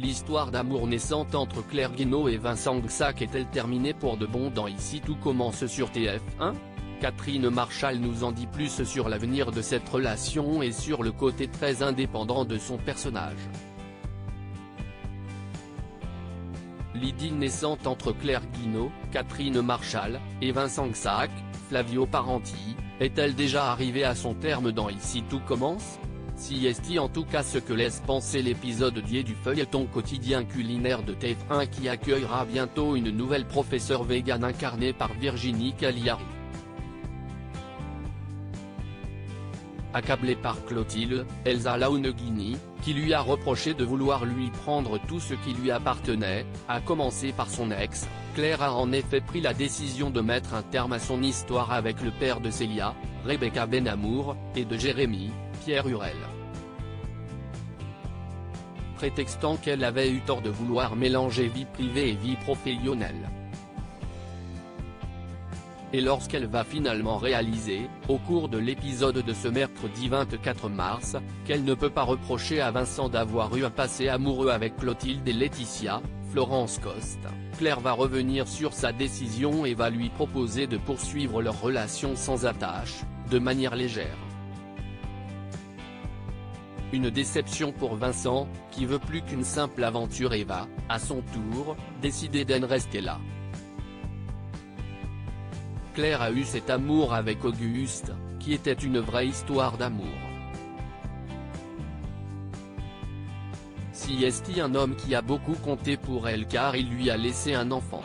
L'histoire d'amour naissante entre Claire Guinaud et Vincent Xac est-elle terminée pour de bon dans Ici tout commence sur TF1 ? Catherine Marchal nous en dit plus sur l'avenir de cette relation et sur le côté très indépendant de son personnage. L'idylle naissante entre Claire Guinaud, Catherine Marchal, et Vincent Xac, Flavio Parenti, est-elle déjà arrivée à son terme dans Ici tout commence ? Si est en tout cas ce que laisse penser l'épisode lié du feuilleton quotidien culinaire de TF1 qui accueillera bientôt une nouvelle professeure végane incarnée par Virginie Cagliari. Accablée par Clotilde, Elsa Launeghini, qui lui a reproché de vouloir lui prendre tout ce qui lui appartenait, à commencer par son ex, Claire a en effet pris la décision de mettre un terme à son histoire avec le père de Célia, Rebecca Benamour, et de Jérémy, Pierre Hurel. Prétextant qu'elle avait eu tort de vouloir mélanger vie privée et vie professionnelle. Et lorsqu'elle va finalement réaliser, au cours de l'épisode de ce mercredi 24 mars, qu'elle ne peut pas reprocher à Vincent d'avoir eu un passé amoureux avec Clotilde et Laetitia, Florence Coste, Claire va revenir sur sa décision et va lui proposer de poursuivre leur relation sans attache, de manière légère. Une déception pour Vincent, qui veut plus qu'une simple aventure et va, à son tour, décider d'en rester là. Claire a eu cet amour avec Auguste, qui était une vraie histoire d'amour. Si est un homme qui a beaucoup compté pour elle car il lui a laissé un enfant.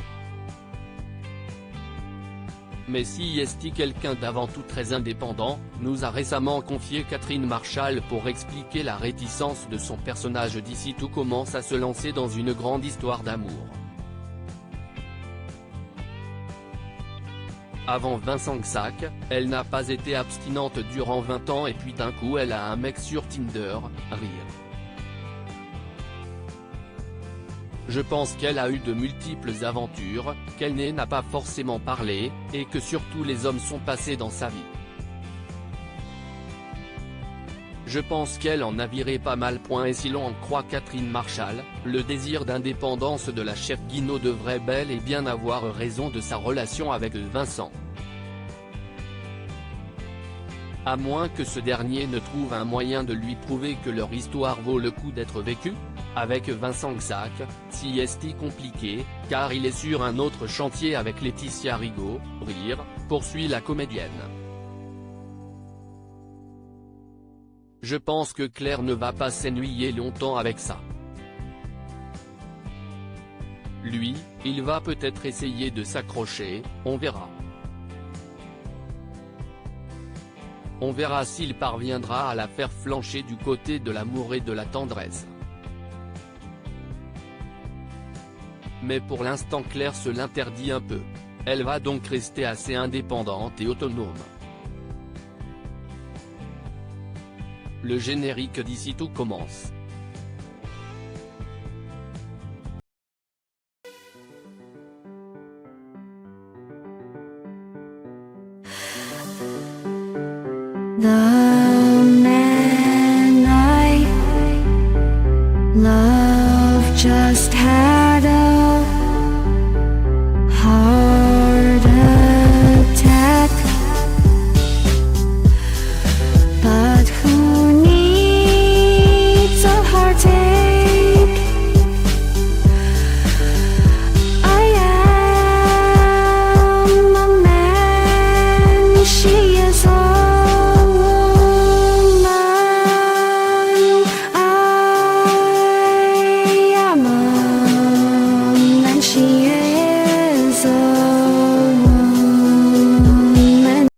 Mais si est quelqu'un d'avant tout très indépendant, nous a récemment confié Catherine Marchal pour expliquer la réticence de son personnage d'Ici tout commence à se lancer dans une grande histoire d'amour. Avant Vincent Xac, elle n'a pas été abstinente durant 20 ans et puis d'un coup elle a un mec sur Tinder, rire. Je pense qu'elle a eu de multiples aventures, qu'elle n'a pas forcément parlé, et que surtout les hommes sont passés dans sa vie. Je pense qu'elle en a viré pas mal. Et si l'on en croit Catherine Marchal, le désir d'indépendance de la chef Guinaud devrait bel et bien avoir raison de sa relation avec Vincent. À moins que ce dernier ne trouve un moyen de lui prouver que leur histoire vaut le coup d'être vécue. Avec Vincent Xac, si est compliqué, car il est sur un autre chantier avec Laetitia Rigaud, rire, poursuit la comédienne. Je pense que Claire ne va pas s'ennuyer longtemps avec ça. Lui, il va peut-être essayer de s'accrocher, on verra. On verra s'il parviendra à la faire flancher du côté de l'amour et de la tendresse. Mais pour l'instant Claire se l'interdit un peu. Elle va donc rester assez indépendante et autonome. Le générique d'Ici tout commence. 나